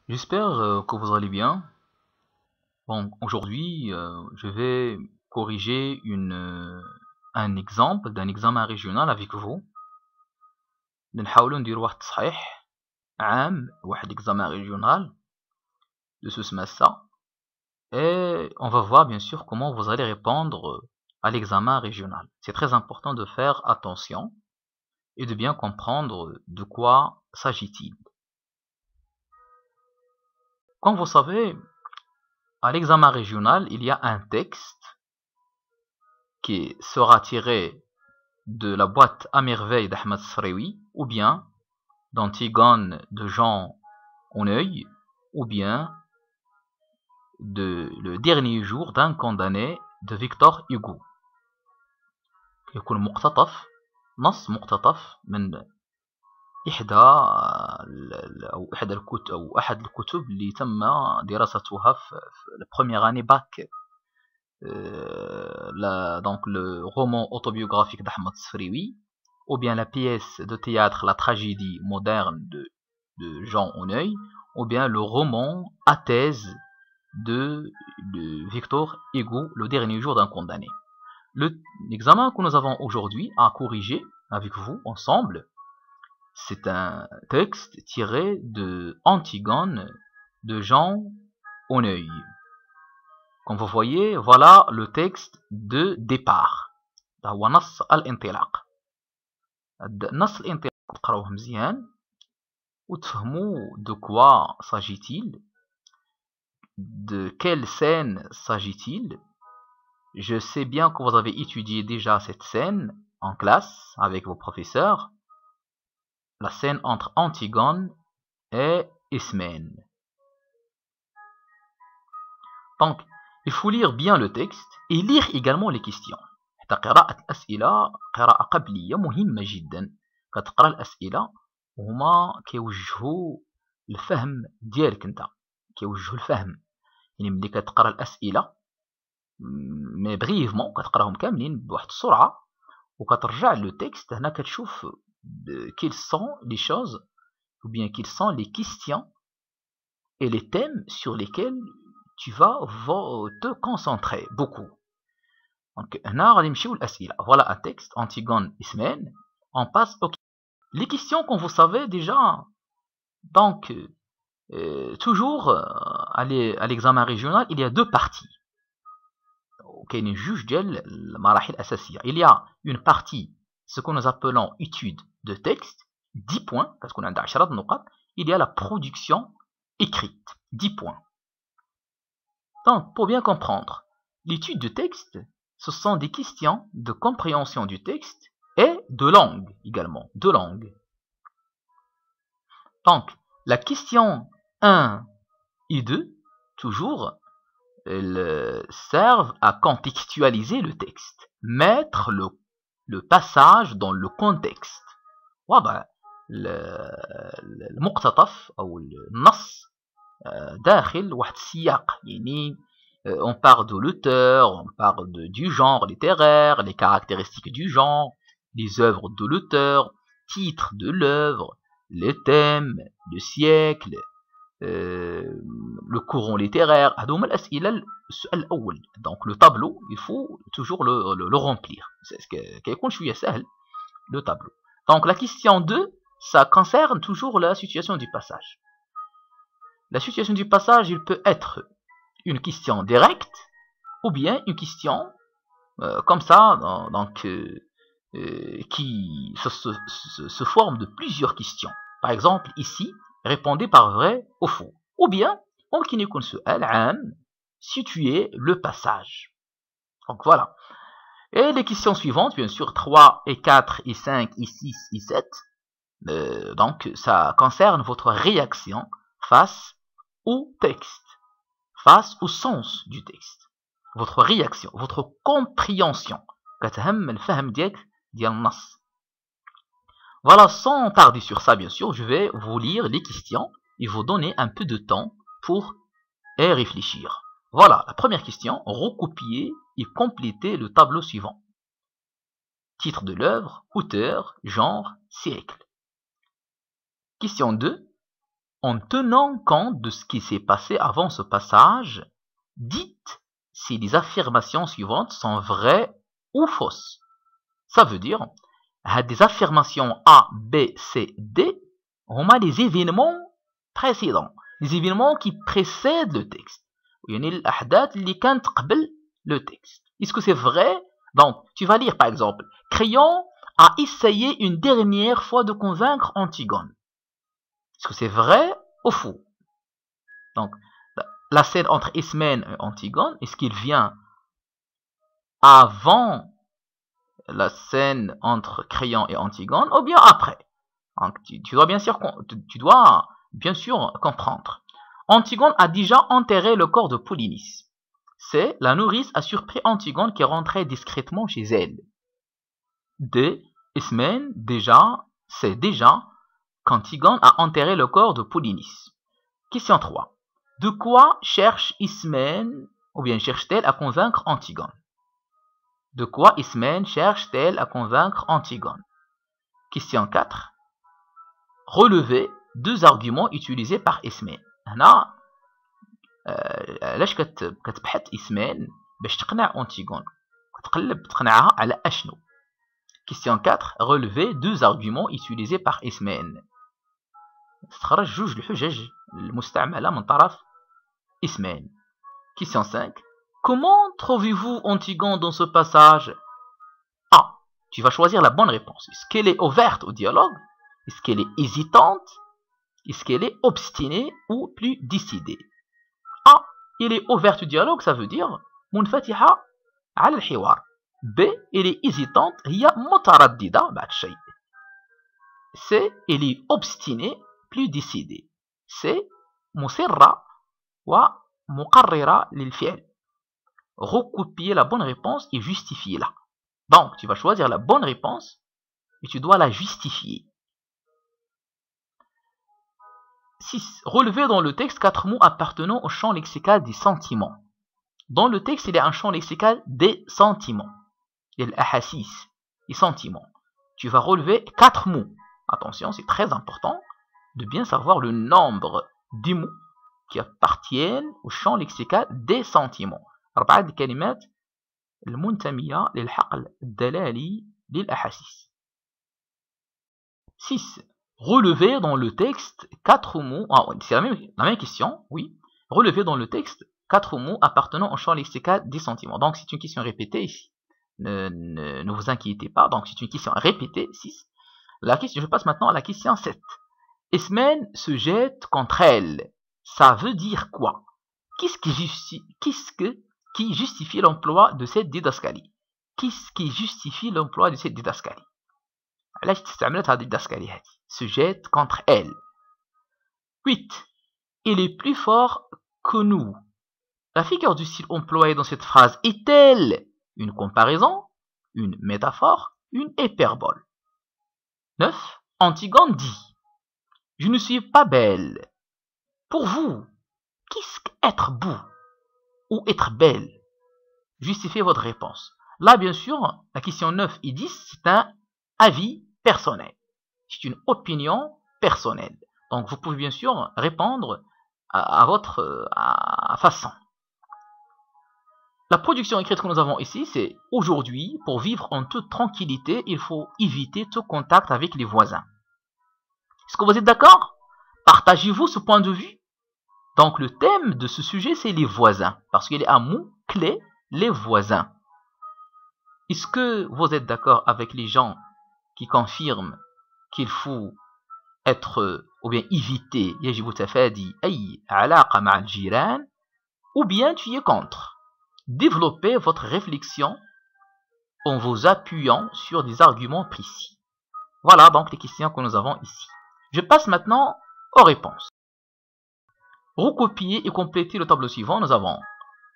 J'espère que vous allez bien. Bon, aujourd'hui, je vais corriger un exemple d'un examen régional avec vous. نحاولوا نديروا واحد التصحيح عام واحد examen régional de ce semestre. Et on va voir bien sûr comment vous allez répondre à l'examen régional. C'est très important de faire attention et de bien comprendre de quoi s'agit-il. Comme vous savez, à l'examen régional, il y a un texte qui sera tiré de la boîte à merveille d'Ahmed Sfrewi, ou bien d'Antigone de Jean Honneuil, ou bien de Le dernier jour d'un condamné de Victor Hugo. يكون مقتطف نص مقتطف من إحدى أو إحدى الكتب أو أحد الكتب اللي تم دراستها في البروميير اني باك. Donc le roman autobiographique d'Ahmed Sfrewi, ou bien la pièce de théâtre La tragédie moderne de Jean Honneuil, ou bien le roman à thèse de Victor Hugo, Le dernier jour d'un condamné. L'examen que nous avons aujourd'hui à corriger avec vous ensemble, c'est un texte tiré de Antigone de Jean Honneuil. Comme vous voyez, voilà le texte de départ. هو نص الانطلاق. نص الانطلاق تقراوه مزيان وتفهموا de quoi s'agit-il, de quelle scène s'agit-il. Je sais bien que vous avez étudié déjà cette scène en classe avec vos professeurs, la scène entre Antigone et Ismène. Donc, il faut lire bien le texte et lire également les questions. حتى قراءة الأسئلة قراءة قبلية مهمة جدا. كتقرا الأسئلة وهما كيوجهوا الفهم ديالك انت، كيوجهوا الفهم. يعني ملي كتقرا الأسئلة مي بريفمون كتقراهم كاملين بواحد السرعة وكترجع لو تكست، هنا كتشوف quelles sont les choses ou bien quelles sont les questions et les thèmes sur lesquels tu vas te concentrer beaucoup. Donc, voilà un texte, Antigone, Ismène. On passe aux les questions qu'on vous savez déjà. Donc, toujours à l'examen régional, il y a deux parties. Il y a une partie, ce que nous appelons étude de texte, 10 points, parce qu'on a 10 نقاط. Il y a la production écrite, 10 points. Donc, pour bien comprendre, l'étude de texte, ce sont des questions de compréhension du texte et de langue également, de langue. Donc, la question 1 et 2, toujours, elles servent à contextualiser le texte, mettre le passage dans le contexte. المقتطف أو النص داخل واحد السياق، يعني on parle de l'auteur, on parle du genre littéraire, les caractéristiques du genre, les œuvres de l'auteur, titre de l'œuvre, les thèmes, le siècle, le courant littéraire. هذوما الأسئلة السؤال الأول. Donc le tableau, il faut toujours le remplir. كيكون شوية سهل le tableau. Donc la question 2, ça concerne toujours la situation du passage. La situation du passage, il peut être une question directe ou bien une question comme ça, donc qui se forme de plusieurs questions. Par exemple, ici, répondez par vrai ou faux. Ou bien, ممكن يكون سؤال عام, situer le passage. Donc voilà. Et les questions suivantes, bien sûr, 3 et 4 et 5 et 6 et 7, donc ça concerne votre réaction face au texte, face au sens du texte. Votre réaction, votre compréhension. كتهم الفهم ديالك ديال النص. Voilà, sans tarder sur ça, bien sûr, je vais vous lire les questions et vous donner un peu de temps pour y réfléchir. Voilà, la première question, recopier et compléter le tableau suivant. Titre de l'œuvre, auteur, genre, siècle. Question 2. en tenant compte de ce qui s'est passé avant ce passage, dites si les affirmations suivantes sont vraies ou fausses. Ça veut dire, des affirmations A, B, C, D, on a les événements précédents, les événements qui précèdent le texte. يعني الأحداث اللي كانت قبل le texte. Est-ce que c'est vrai? Donc, tu vas lire par exemple, Créon a essayé une dernière fois de convaincre Antigone. Est-ce que c'est vrai ou faux? Donc, la scène entre Ismène et Antigone, est-ce qu'il vient avant la scène entre Créon et Antigone ou bien après? Donc, tu dois bien sûr comprendre. Antigone a déjà enterré le corps de Polynice. C. La nourrice a surpris Antigone qui rentrait discrètement chez elle. D. Ismène c'est déjà qu'Antigone a enterré le corps de Polynice. Question 3. De quoi cherche Ismène ou bien cherche-t-elle à convaincre Antigone? De quoi Ismène cherche-t-elle à convaincre Antigone? Question 4. Relevez 2 arguments utilisés par Ismène. هنا علاش كتبحث إسمين باش تقنع أنتيغون كتقلب تقنعها على أشنو. Question 4. Relevez 2 arguments utilisés par Ismène. تخرج 2 الحجج المستعملة من طرف Ismène. Question 5. Comment trouvez-vous Antigone dans ce passage? A. Tu vas choisir la bonne réponse. Est-ce qu'elle est ouverte au dialogue? Est-ce qu'elle est hésitante? Est-ce qu'elle est obstinée ou plus décidée? A. Elle est ouverte au dialogue, ça veut dire منفتحة على الحوار. B. Elle est hésitante, هي مترددة بعد شيء. C. Elle est obstinée, plus décidée. C. مصرة ومقررة للفعل. Recopier la bonne réponse et justifier-la. Donc, tu vas choisir la bonne réponse et tu dois la justifier. 6. Relever dans le texte 4 mots appartenant au champ lexical des sentiments. Dans le texte, il y a un champ lexical des sentiments. Il y a l'ahassis, les sentiments. Tu vas relever 4 mots. Attention, c'est très important de bien savoir le nombre des mots qui appartiennent au champ lexical des sentiments. 4 الكلمات المنتمية للحقل الدلالي للأحاسيس. 6. Relever dans le texte 4 mots. Ah, c'est la même question, oui. Relever dans le texte 4 mots appartenant au champ lexical des sentiments. Donc, c'est une question répétée ici. Ne vous inquiétez pas. Donc, c'est une question répétée, 6. Je passe maintenant à la question 7. Ismène se jette contre elle. Ça veut dire quoi? Qu'est-ce qui justifie l'emploi de cette didascalie? Qu'est-ce qui justifie l'emploi de cette didascalie? علاش تستعملت هذه الديداسكالي هذه؟ Se jette contre elle. 8. Il est plus fort que nous. La figure du style employée dans cette phrase est-elle une comparaison, une métaphore, une hyperbole? 9. Antigone dit: je ne suis pas belle. Pour vous, qu'est-ce qu'être beau ou être belle? Justifiez votre réponse. Là, bien sûr, la question 9 et 10, c'est un avis personnel. C'est une opinion personnelle. Donc, vous pouvez bien sûr répondre à votre façon. La production écrite que nous avons ici, c'est aujourd'hui, pour vivre en toute tranquillité, il faut éviter tout contact avec les voisins. Est-ce que vous êtes d'accord? Partagez-vous ce point de vue? Donc, le thème de ce sujet, c'est les voisins, parce qu'il y a un mot clé, les voisins. Est-ce que vous êtes d'accord avec les gens qui confirment qu'il faut être ou bien éviter يجب تفادي أي علاقة مع الجيران, ou bien tu es contre? Développez votre réflexion en vous appuyant sur des arguments précis. Voilà donc les questions que nous avons ici. Je passe maintenant aux réponses. Recopier et compléter le tableau suivant. Nous avons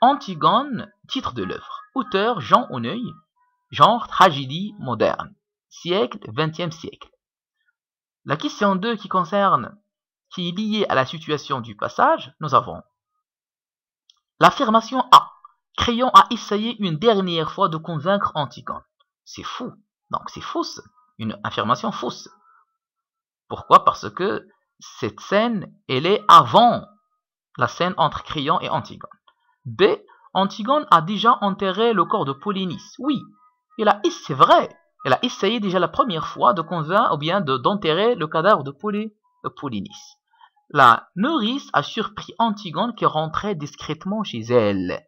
Antigone, titre de l'œuvre. Auteur Jean Auneuil. Genre tragédie moderne. Siècle, 20e siècle. La question 2 qui est liée à la situation du passage, nous avons l'affirmation A. Créon a essayé une dernière fois de convaincre Antigone. C'est fou. Donc c'est fausse. Une affirmation fausse. Pourquoi? Parce que cette scène, elle est avant la scène entre Créon et Antigone. B. Antigone a déjà enterré le corps de Polynice. Oui, c'est vrai. Elle a essayé déjà la première fois de convaincre ou bien d'enterrer le cadavre de Polynice. La nourrice a surpris Antigone qui rentrait discrètement chez elle.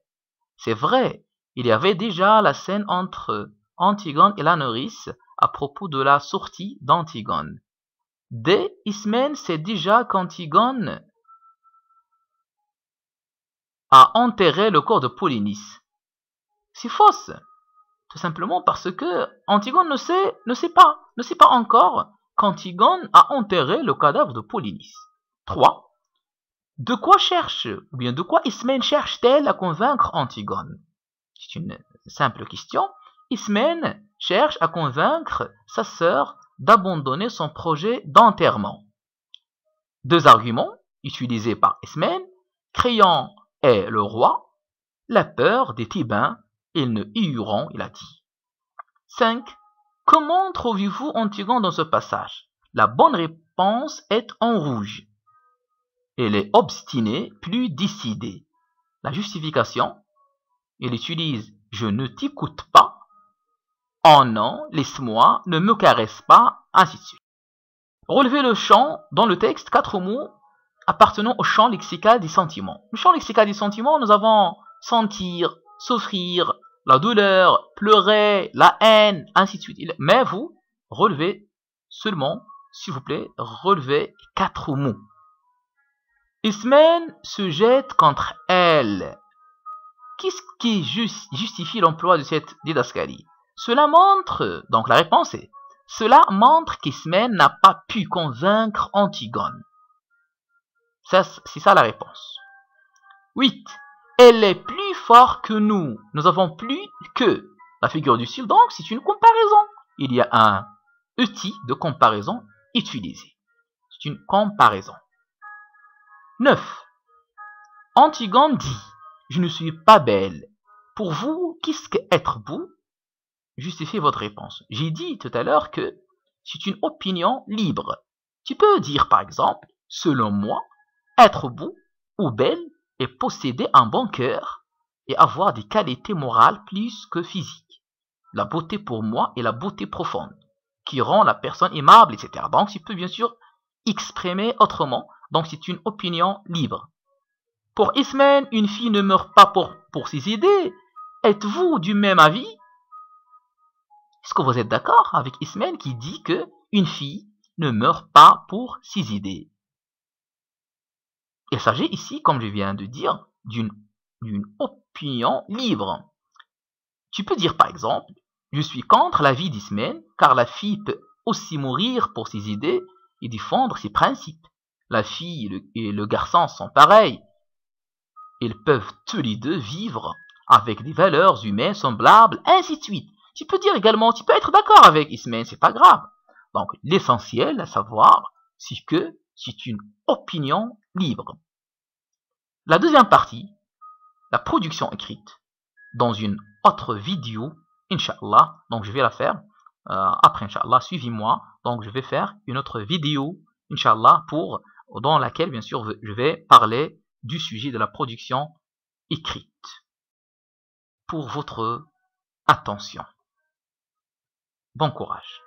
C'est vrai, il y avait déjà la scène entre Antigone et la nourrice à propos de la sortie d'Antigone. D. Ismène sait déjà qu'Antigone a enterré le corps de Polynice. C'est fausse, tout simplement parce que Antigone ne sait pas encore qu'Antigone a enterré le cadavre de Polynice. 3. De quoi Ismène cherche-t-elle à convaincre Antigone? C'est une simple question. Ismène cherche à convaincre sa sœur d'abandonner son projet d'enterrement. 2 arguments utilisés par Ismène. Créon est le roi, la peur des Thébains, ils ne hueront, il a dit. 5. Comment trouvez-vous Antigone dans ce passage? La bonne réponse est en rouge. Elle est obstinée, plus décidée. La justification, elle utilise « je ne t'écoute pas »,« oh non, laisse-moi, ne me caresse pas », ainsi de suite. Relevez le champ dans le texte 4 mots appartenant au champ lexical des sentiments. Le champ lexical des sentiments, nous avons sentir, souffrir, la douleur, pleurer, la haine, ainsi de suite. Mais vous relevez seulement, s'il vous plaît, relevez 4 mots. Ismène se jette contre elle. Qu'est-ce qui justifie l'emploi de cette didascalie? Cela montre, donc la réponse est, cela montre qu'Ismène n'a pas pu convaincre Antigone. C'est ça la réponse. 8. Elle est plus forte que nous. Nous avons plus que la figure du style, donc c'est une comparaison. Il y a un outil de comparaison utilisé. C'est une comparaison. 9. Antigone dit, je ne suis pas belle. Pour vous, qu'est-ce qu'être beau? Justifiez votre réponse. J'ai dit tout à l'heure que c'est une opinion libre. Tu peux dire par exemple, selon moi, être beau ou belle est posséder un bon cœur et avoir des qualités morales plus que physiques. La beauté pour moi est la beauté profonde, qui rend la personne aimable, etc. Donc tu peux bien sûr exprimer autrement. Donc c'est une opinion libre. Pour Ismène, une fille ne meurt pas pour ses idées. Êtes-vous du même avis? Est-ce que vous êtes d'accord avec Ismène qui dit que une fille ne meurt pas pour ses idées? Il s'agit ici, comme je viens de dire, d'une opinion libre. Tu peux dire par exemple, je suis contre la vie d'Ismène, car la fille peut aussi mourir pour ses idées et défendre ses principes. La fille et le garçon sont pareils. Ils peuvent tous les deux vivre avec des valeurs humaines semblables, ainsi de suite. Tu peux dire également, tu peux être d'accord avec Ismène, c'est pas grave. Donc l'essentiel à savoir, c'est que c'est une opinion libre. La deuxième partie, la production écrite, dans une autre vidéo, Inch'Allah, donc je vais la faire après Inch'Allah, suivez-moi, donc je vais faire une autre vidéo, Inch'Allah, dans laquelle bien sûr je vais parler du sujet de la production écrite. Pour votre attention. Bon courage.